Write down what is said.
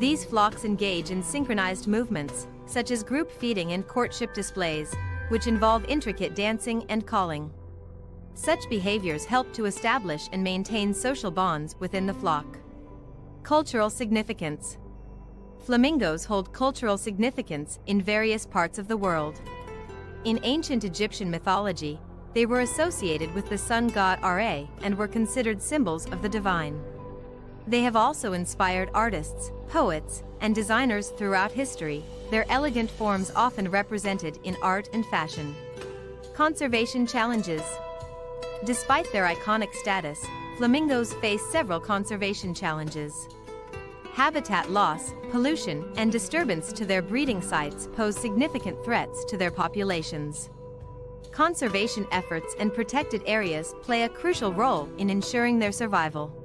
These flocks engage in synchronized movements, such as group feeding and courtship displays, which involve intricate dancing and calling. Such behaviors help to establish and maintain social bonds within the flock. Cultural significance. Flamingos hold cultural significance in various parts of the world. In ancient Egyptian mythology, they were associated with the sun god Ra and were considered symbols of the divine. They have also inspired artists, poets, and designers throughout history, their elegant forms often represented in art and fashion. Conservation challenges. Despite their iconic status, flamingos face several conservation challenges. Habitat loss, pollution, and disturbance to their breeding sites pose significant threats to their populations. Conservation efforts and protected areas play a crucial role in ensuring their survival.